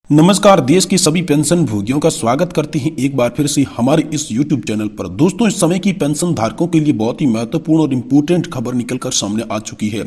नमस्कार। देश की सभी पेंशन भोगियों का स्वागत करते हैं एक बार फिर से हमारे इस YouTube चैनल पर। दोस्तों, इस समय की पेंशन धारकों के लिए बहुत ही महत्वपूर्ण और इम्पोर्टेंट खबर निकलकर सामने आ चुकी है।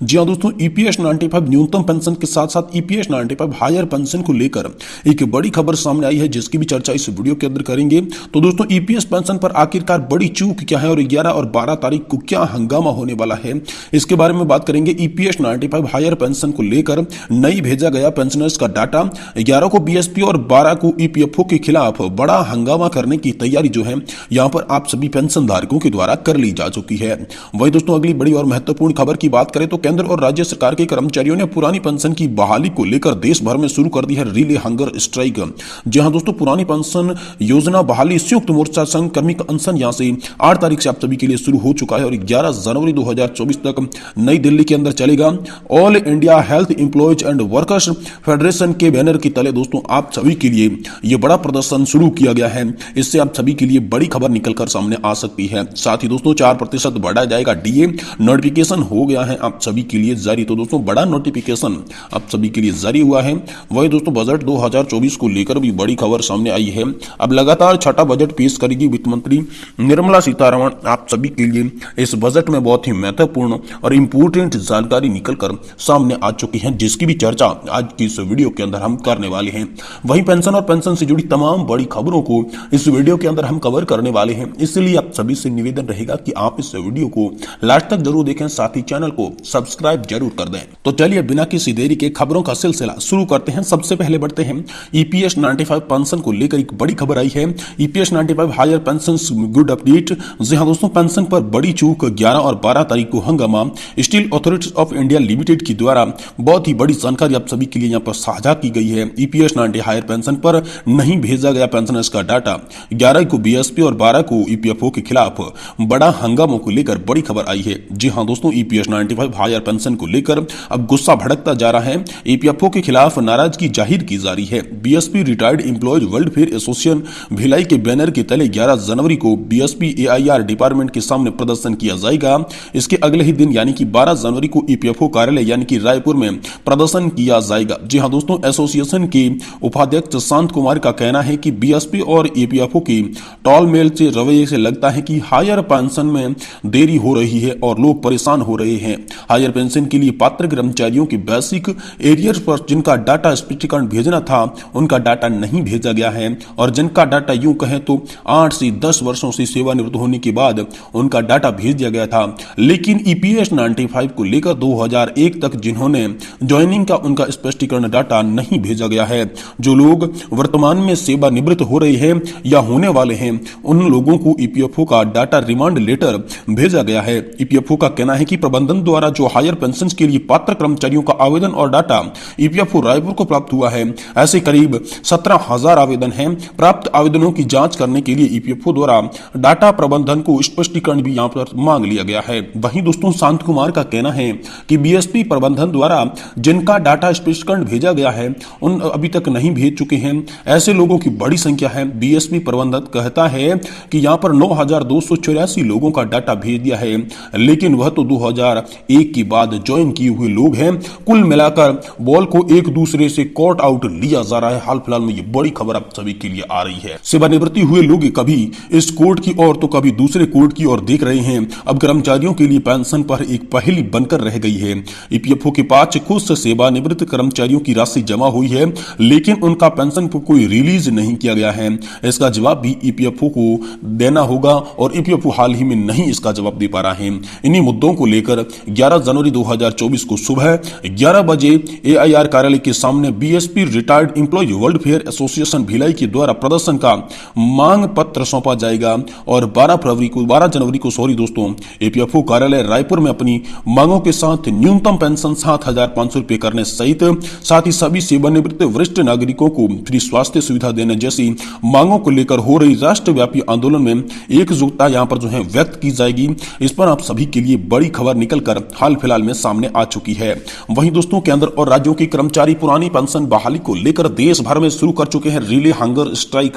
जी हां दोस्तों, EPS 95 न्यूनतम पेंशन के साथ साथ EPS 95 हायर पेंशन को लेकर एक बड़ी खबर सामने आई है, जिसकी भी चर्चा इस वीडियो के अंदर करेंगे। तो दोस्तों, EPS पेंशन पर आखिरकार बड़ी चूक क्या है और 11 और 12 तारीख को क्या हंगामा होने वाला है, इसके बारे में बात करेंगे। EPS 95 हायर पेंशन को लेकर नई भेजा गया पेंशनर्स का डाटा, 11 को BSP और 12 को EPFO के खिलाफ बड़ा हंगामा करने की तैयारी जो है यहां पर आप सभी पेंशन धारकों के द्वारा कर ली जा चुकी है। वही दोस्तों, अगली बड़ी और महत्वपूर्ण खबर की बात करें तो केंद्र और राज्य सरकार के कर्मचारियों ने पुरानी पेंशन की बहाली को लेकर देश भर में शुरू कर दी है रिले हंगर स्ट्राइक। जी हां दोस्तों, पुरानी पेंशन योजना बहाली संयुक्त मोर्चा संघ कार्मिक अनशन यहां से 8 तारीख से आप सभी के लिए शुरू हो चुका है और 11 जनवरी 2024 तक नई दिल्ली के अंदर चलेगा। All India health employees and workers federation के बैनर की तले दोस्तों आप सभी के लिए यह बड़ा प्रदर्शन शुरू किया गया है। इससे आप सभी के लिए बड़ी खबर निकलकर सामने आ सकती है। साथ ही दोस्तों 4% बढ़ाया जाएगा DA। नोटिफिकेशन हो गया है आप सभी के लिए जारी। तो दोस्तों बड़ा नोटिफिकेशन आप सभी के लिए जारी हुआ है। वही दोस्तों बजट 2024 को लेकर भी बड़ी खबर सामने आई है। अब लगातार छठा बजट पेश करेगी वित्त मंत्री निर्मला सीतारमण। आप सभी के लिए इस बजट में बहुत ही महत्वपूर्ण और इंपोर्टेंट जानकारी निकलकर सामने आ चुकी है, जिसकी भी चर्चा आज की इस वीडियो के अंदर हम करने वाले हैं। वहीं पेंशन और पेंशन से जुड़ी तमाम बड़ी खबरों को इस वीडियो के अंदर हम कवर करने वाले हैं। इसलिए आप सभी से निवेदन रहेगा कि आप इस वीडियो को लास्ट तक जरूर देखें, साथ ही चैनल को सब्सक्राइब जरूर कर दें। तो चलिए बिना किसी देरी के खबरों का सिलसिला शुरू करते हैं। सबसे पहले बढ़ते हैं EPS 95 पेंशन को लेकर एक बड़ी खबर आई है। EPS 95 higher pension good update. जी हां दोस्तों, पेंशन पर बड़ी चूक, 11 और 12 तारीख को हंगामा। Steel authority of India limited के द्वारा बहुत ही बड़ी जानकारी आप सभी के लिए यहां पर साझा की गई है। EPS 90 हायर पेंशन पर नहीं भेजा गया पेंशनर्स का डाटा, 11 को BSP और 12 को EPFO के खिलाफ बड़ा हंगामों को लेकर बड़ी खबर आई है। जी हां दोस्तों, EPS 95 हायर पेंशन को लेकर अब गुस्सा भड़कता जा रहा है। EPFO के खिलाफ नाराजगी जाहिर की जा रही है। BSP retired employees welfare association Bhilai के बैनर के तले 11 जनवरी को BSP AIR डिपार्टमेंट के सामने प्रदर्शन किया जाएगा। इसके अगले ही दिन यानी कि 12 जनवरी को EPFO कार्यालय यानी कि रायपुर में प्रदर्शन किया जाएगा। जी हां दोस्तों, एसोसिएशन के उपाध्यक्ष शांत कुमार का कहना है कि BSP और EPFO की टॉलमेल से रवैये से लगता है कि हायर पेंशन में देरी हो रही है और लोग परेशान हो रहे हैं। हायर पेंशन के लिए पात्र कर्मचारियों की बेसिक एरियर पर जिनका डाटा स्पष्टीकरण भेजना था उनका डाटा नहीं भेजा गया है और जिनका डाटा यूं कहें तो 8 से 10 वर्षों से सेवानिवृत्त होने के बाद उनका डाटा भेज दिया गया था। लेकिन EPS 95 को लेकर 2001 तक जिन्होंने ज्वाइनिंग का उनका स्पष्टीकरण डाटा नहीं भेजा गया है। जो लोग वर्तमान में सेवानिवृत्त हो रहे हैं या होने वाले हैं उन लोगों को EPFO का डाटा रिमांड लेटर भेजा गया है। EPFO का कहना है कि प्रबंधन द्वारा जो हायर पेंशन के लिए पात्र कर्मचारियों का आवेदन और डाटा EPFO रायपुर को प्राप्त हुआ है, ऐसे करीब 17,000 आवेदन हैं। प्राप्त आवेदनों की जांच करने के लिए EPFO द्वारा डाटा प्रबंधन को स्पष्टीकरण भी यहां पर मांग लिया गया है। वहीं दोस्तों शांत कुमार का कहना है कि BSP प्रबंधन द्वारा जिनका डाटा स्पष्टीकरण भेजा गया है उन अभी तक नहीं भेज चुके हैं। ऐसे लोगों की बड़ी संख्या है। BSP प्रबंधक कहता है कि यहां पर 9,284 लोगों का डाटा भेज दिया है, लेकिन वह तो 2001 के बाद ज्वाइन किए हुए लोग हैं। कुल मिलाकर बॉल को एक दूसरे से कॉट आउट लिया जा रहा है। हाल फिलहाल में ये बड़ी खबर आप सभी के लिए आ रही है। सेवानिवृत्ति हुए लोग कभी इस कोर्ट की ओर तो कभी दूसरे कोर्ट की ओर देख रहे हैं। अब कर्मचारियों के लिए पेंशन पर एक पहेली बनकर रह गई है। EPFO के पास खुद से सेवानिवृत्त कर्मचारियों की राशि जमा हुई है, लेकिन उनका पेंशन को कोई रिलीज नहीं किया गया है। इसका जवाब भी EPFO को देना होगा और EPFO हाल ही में नहीं इसका जवाब दे पा रहा है। इन्हीं मुद्दों को लेकर 11 जनवरी 2024 को सुबह 11 बजे AIR कार्यालय के सामने BSP retired employee welfare association Bhilai के द्वारा प्रदर्शन का मांग पत्र सौंपा जाएगा और 12 जनवरी को EPFO कार्यालय रायपुर में अपनी मांगों के साथ न्यूनतम पेंशन 7,500 रुपए करने सहित साथ ही सभी सेवानिवृत्त वरिष्ठ नागरिकों को फ्री स्वास्थ्य सुविधा देने जैसी मांगों को लेकर हो रही राष्ट्रव्यापी आंदोलन में एकजुटता यहां पर व्यक्त की जाएगी। इस पर आप सभी के लिए बड़ी खबर निकलकर हाल फिलहाल में सामने आ चुकी है। वहीं दोस्तों केंद्र और राज्यों के कर्मचारी पुरानी पेंशन बहाली को लेकर देश भर में शुरू कर चुके हैं रिले हंगर स्ट्राइक।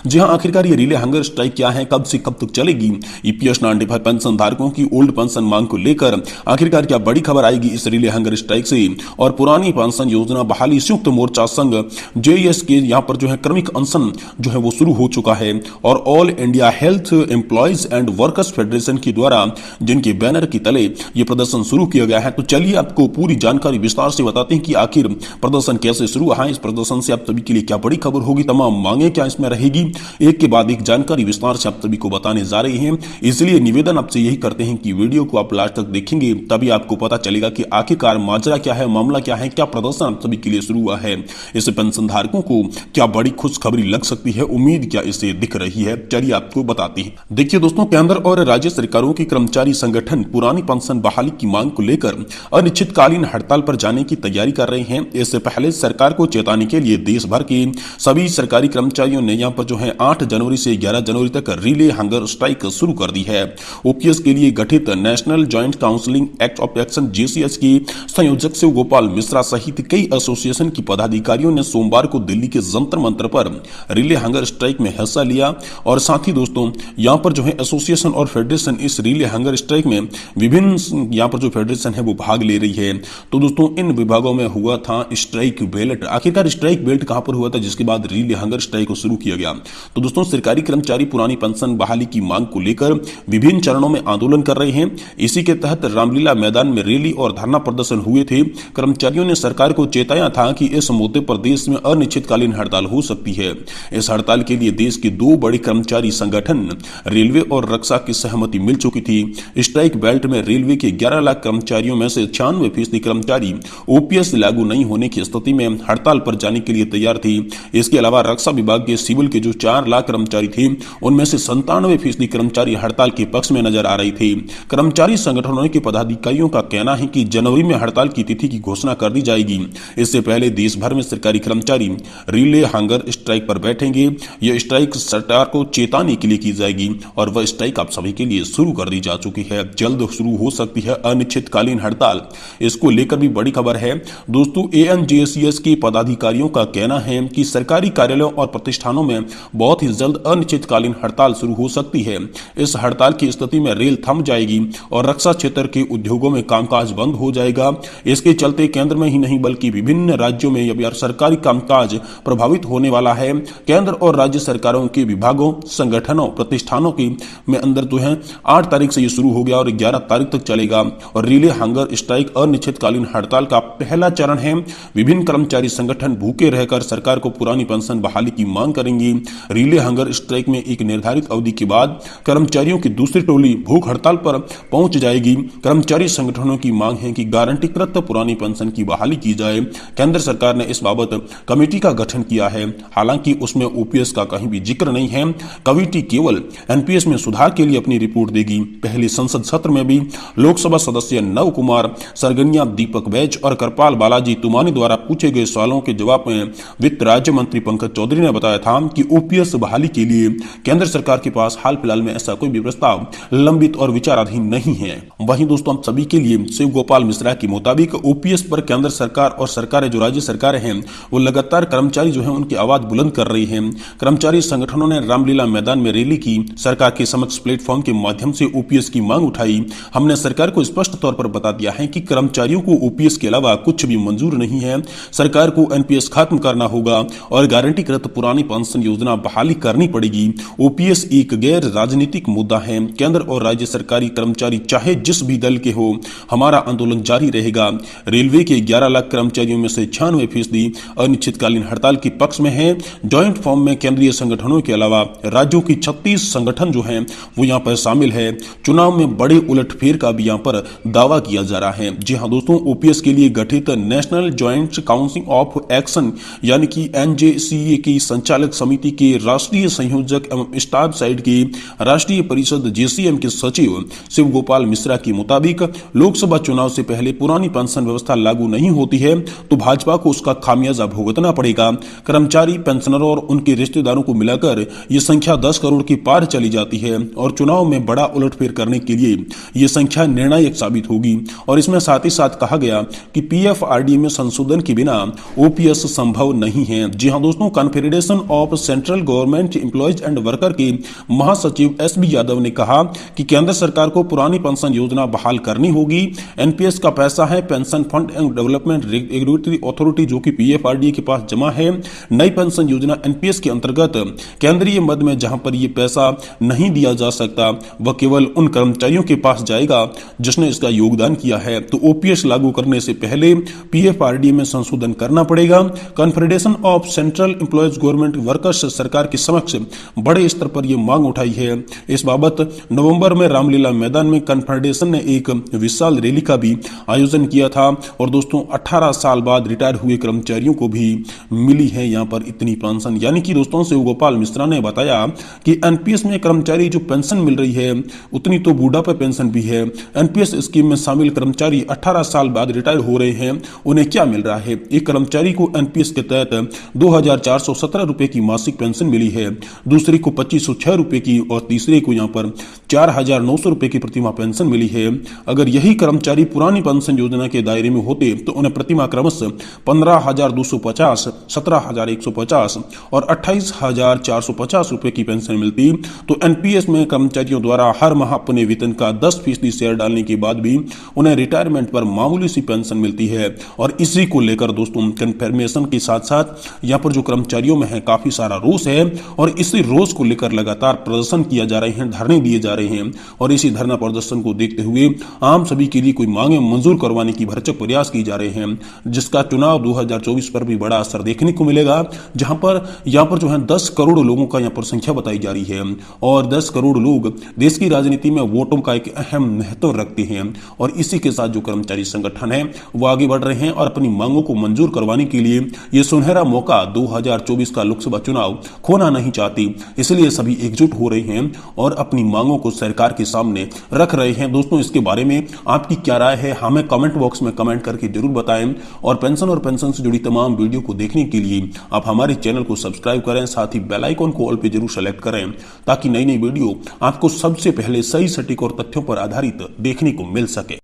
जी हां, आखिरकार ये रिले हंगर स्ट्राइक क्या है, कब से कब तक चलेगी? EPS 95 पेंशन धारकों की ओल्ड पेंशन मांग को लेकर आखिरकार क्या बड़ी खबर आएगी इस रिले हंगर स्ट्राइक से? और पुरानी पेंशन योजना बहाली संयुक्त मोर्चा संघ JES के यहाँ पर जो है क्रमिक अनशन जो है वो शुरू हो चुका है और all India health employees and workers federation के द्वारा जिनके बैनर के तले ये प्रदर्शन शुरू किया गया है। तो चलिए आपको पूरी जानकारी विस्तार से बताते हैं कि आखिर प्रदर्शन कैसे शुरू हुआ है, इस प्रदर्शन से आप सभी के लिए क्या बड़ी खबर होगी, तमाम मांगे क्या इसमें रहेगी, एक के बाद एक जानकारी विस्तार से आप सभी को बताने जा रहे हैं। इसलिए निवेदन आपसे यही करते हैं कि वीडियो को आप लास्ट तक देखेंगे तभी आपको पता चलेगा कि आखिरकार माजरा क्या है, मामला क्या है, क्या प्रदर्शन आप सभी के लिए शुरू हुआ है, इससे पेंशन धारकों को क्या बड़ी खुशखबरी लग सकती है, उम्मीद क्या इससे दिख रही है, चलिए आपको बताते हैं। देखिए दोस्तों, केंद्र और राज्य सरकारों के कर्मचारी संगठन पुरानी पेंशन बहाली की मांग को लेकर अनिश्चितकालीन हड़ताल पर जाने की तैयारी कर रहे हैं। इससे पहले सरकार को चेताने के लिए देश भर के सभी सरकारी कर्मचारियों ने यहां पर जो है 8 जनवरी से 11 जनवरी तक रिले हंगर स्ट्राइक शुरू कर दी है। ओपीएस के लिए गठित national joint counselling act of action JCS की संयोजक शिव गोपाल मिश्रा सहित कई एसोसिएशन की पदाधिकारियों ने सोमवार को दिल्ली के जंतर मंतर पर रिले हंगर स्ट्राइक में हिस्सा लिया और साथ ही दोस्तों यहां पर जो है एसोसिएशन और फेडरेशन इस रिले हंगर स्ट्राइक में विभिन्न यहां पर जो फेडरेशन है वो भाग ले रही है। तो दोस्तों इन विभागों में हुआ था स्ट्राइक बेल्ट। आखिरकार स्ट्राइक बेल्ट कहां पर हुआ था जिसके बाद रिले हंगर स्ट्राइक को शुरू किया गया। तो दोस्तों सरकारी कर्मचारी पुरानी पेंशन बहाली की मांग को लेकर विभिन्न चरणों में आंदोलन कर रहे हैं। इसी के तहत रामलीला मैदान में रैली और धरना प्रदर्शन हुए थे। कर्मचारियों ने सरकार को चेताया था कि इस मुद्दे पर देश में अनिश्चितकालीन हड़ताल हो सकती है। इस हड़ताल के लिए देश के 2 बड़े कर्मचारी संगठन रेलवे और रक्षा की सहमति मिल चुकी थी। स्ट्राइक बेल्ट में रेलवे के 11 लाख कर्मचारियों में से 96% कर्मचारी ओपीएस लागू नहीं होने की स्थिति में हड़ताल पर जाने के लिए तैयार थी। इसके अलावा रक्षा विभाग के सिविल के जो 4 लाख कर्मचारी थे उनमें से 97% कर्मचारी हड़ताल के पक्ष में नजर आ रही थी। कर्मचारी संगठनों के पदाधिकारियों का कहना है कि जनवरी में हड़ताल की तिथि की घोषणा कर दी जाएगी। इससे पहले देश भर में सरकारी कर्मचारी रिले हंगर स्ट्राइक पर बैठेंगे। यह स्ट्राइक सरकार को चेताने के लिए की जाएगी और वह स्ट्राइक आप सभी के लिए शुरू कर दी जा चुकी है। जल्द शुरू हो सकती है अनिश्चितकालीन हड़ताल। इसको लेकर भी बड़ी खबर है दोस्तों। ANJCS के पदाधिकारियों का कहना है कि सरकारी कार्यालयों और प्रतिष्ठानों में बहुत ही जल्द अनिश्चितकालीन हड़ताल शुरू हो सकती है। इस हड़ताल की स्थिति में रेल थम जाएगी और रक्षा क्षेत्र के उद्योगों में कामकाज बंद हो जाएगा। इसके चलते केंद्र में ही नहीं बल्कि विभिन्न राज्यों में अब सरकारी कामकाज प्रभावित होने वाला है। केंद्र और राज्य सरकारों के विभागों, संगठनों, प्रतिष्ठानों के में अंदर जो है 8 तारीख से ये शुरू हो गया और 11 तारीख तक चलेगा। और रिले हंगर स्ट्राइक अनिश्चितकालीन हड़ताल का पहला चरण है। विभिन्न कर्मचारी संगठन भूखे रहकर सरकार को पुरानी पेंशन बहाली की मांग करेंगी। रिले हंगर स्ट्राइक में एक निर्धारित अवधि के बाद कर्मचारियों की दूसरी टोली भूख हड़ताल पर पहुंच जाएगी। कर्मचारी संगठनों की मांग है कि गारंटीकृत पुरानी पेंशन की बहाली की जाए। केंद्र सरकार ने इस बाबत कमेटी का गठन किया है, हालांकि उसमें ओपीएस का कहीं भी जिक्र नहीं है। कमेटी केवल एनपीएस में सुधार के लिए अपनी रिपोर्ट देगी। पहले संसद सत्र में भी लोकसभा सदस्य नव कुमार सरगनिया, दीपक बैज और कृपाल बालाजी तुमानी द्वारा पूछे गए सवालों के जवाब में वित्त राज्य मंत्री पंकज चौधरी ने बताया था कि ओपीएस बहाली के लिए केंद्र सरकार के पास हाल फिलहाल में ऐसा कोई भी प्रस्ताव लंबित और विचाराधीन नहीं है। वहीं दोस्तों हम सभी के लिए शिव गोपाल मिश्रा के मुताबिक ओपीएस पर केंद्र सरकार और सरकारें जो राज्य सरकारें हैं वो लगातार कर्मचारी जो है उनकी आवाज बुलंद कर रही है। कर्मचारी संगठनों ने रामलीला मैदान में रैली की, सरकार के समक्ष प्लेटफॉर्म के माध्यम से ओपीएस की मांग उठाई। हमने सरकार को स्पष्ट तौर पर बता दिया है कि कर्मचारियों को ओपीएस के अलावा कुछ भी मंजूर नहीं है। सरकार को एनपीएस खत्म करना होगा और गारंटीकृत पुरानी पेंशन योजना बहाली करनी पड़ेगी। ओपीएस एक गैर राजनीतिक मुद्दा है। केंद्र और राज्य सरकारी कर्मचारी चाहे जिस भी दल के हो, हमारा आंदोलन जारी रहेगा। रेलवे के 11 लाख कर्मचारियों में से 96% अनिश्चितकालीन हड़ताल के पक्ष में है। ज्वाइंट फॉर्म में केंद्रीय संगठनों के अलावा राज्यों की 36 संगठन जो हैं वो यहाँ पर शामिल है। चुनाव में बड़े उलटफेर का भी यहाँ पर दावा किया जा रहा है। जी हाँ दोस्तों, ओपीएस के लिए गठित national joint council of action यानी कि NJCA की संचालक समिति के राष्ट्रीय संयोजक एवं स्टाफ साइड की राष्ट्रीय परिषद JCM के सचिव शिव गोपाल मिश्रा के मुताबिक लोकसभा चुनाव से पहले पुरानी पेंशन व्यवस्था लागू नहीं होती है तो भाजपा को उसका खामियाजा भुगतना पड़ेगा। कर्मचारी, पेंशनरों और उनके रिश्तेदारों को मिलाकर ये संख्या 10 करोड़ के पार चली जाती है और चुनाव में बड़ा उलटफेर करने के लिए ये संख्या निर्णायक साबित होगी। और इसमें साथ ही साथ कहा गया कि PFRDA में संशोधन के बिना ओपीएस संभव नहीं है। जी हाँ दोस्तों, confederation of central government employees and worker के महासचिव SB यादव ने कहा कि केंद्र सरकार को पुरानी पेंशन योजना बहाल करनी होगी। एनपीएस का पैसा है pension fund and development regulatory authority जो कि पीएफआरडीए के पास जमा है। नई पेंशन योजना एनपीएस के अंतर्गत केंद्रीय मद में जहां पर यह पैसा नहीं दिया जा सकता, वह केवल उन कर्मचारियों के पास जाएगा जिसने इसका योगदान किया है। तो ओपीएस लागू करने से पहले पीएफआरडीए में संशोधन करना पड़ेगा। Confederation of central employees government workers सरकार के समक्ष बड़े स्तर पर यह मांग उठाई है। इस बाबत नवंबर में रामलीला मैदान में कॉन्फेडरेशन ने एक विशाल रैली का भी आयोजन किया था। और दोस्तों 18 साल बाद रिटायर हुए कर्मचारियों को भी मिली है यहां पर इतनी पेंशन। यानी कि दोस्तों शिवगोपाल मिश्रा ने बताया कि एनपीएस में कर्मचारी जो पेंशन मिल रही है उतनी तो बुढ़ापा पेंशन भी है। एनपीएस स्कीम में शामिल कर्मचारी 18 साल बाद रिटायर हो रहे हैं, उन्हें क्या मिल रहा है? एक कर्मचारी को एनपीएस के तहत 2417 रुपए की मासिक पेंशन मिली है, दूसरे को 2506 रुपए की और तीसरे को यहां पर 4900 रुपए की प्रतिमाह पेंशन मिली है। अगर यही कर्मचारी पुरानी पेंशन योजना के दायरे में होते तो उन्हें प्रतिमाह क्रमशः 15,250, 17,150 और 28,450 रुपए की पेंशन मिलती। तो एनपीएस में कर्मचारियों द्वारा हर माह अपने वेतन का 10% शेयर डालने के बाद भी उन्हें रिटायरमेंट पर मामूली सी पेंशन मिलती है। और इसी को लेकर दोस्तों कन्फर्मेशन के साथ साथ यहाँ पर जो कर्मचारियों में है काफी सारा रोष है और इसी रोष को लेकर लगातार प्रदर्शन किया जा रहे हैं, धरने दिए जा रहे हैं। और इसी धरना प्रदर्शन को देखते हुए आम सभी के लिए कोई मांगे मंजूर करवाने की भरसक प्रयास की जा रहे हैं, जिसका चुनाव 2024 पर भी बड़ा असर देखने को मिलेगा। जहां पर यहाँ पर जो है 10 करोड़ लोगों का यहाँ पर संख्या बताई जा रही है और 10 करोड़ लोग देश की राजनीति में वोटों का एक अहम महत्व रखते हैं। और इसी के साथ जो कर्मचारी संगठन है वो आगे बढ़ रहे हैं और अपनी मांगों को मंजूर करवाने के लिए ये सुनहरा मौका 2024 का लोकसभा चुनाव खोना नहीं चाहती, इसलिए सभी एकजुट हो रहे हैं और अपनी मांगों को सरकार के सामने रख रहे हैं। दोस्तों इसके बारे में आपकी क्या राय है हमें कमेंट बॉक्स में कमेंट करके जरूर बताएं। और पेंशन से जुड़ी तमाम वीडियो को देखने के लिए आप हमारे चैनल को सब्सक्राइब करें, साथ ही बेल आइकन को ऑल पे जरूर सेलेक्ट करें ताकि नई नई वीडियो आपको सबसे पहले सही सटीक और तथ्यों पर आधारित देखने को मिल सके।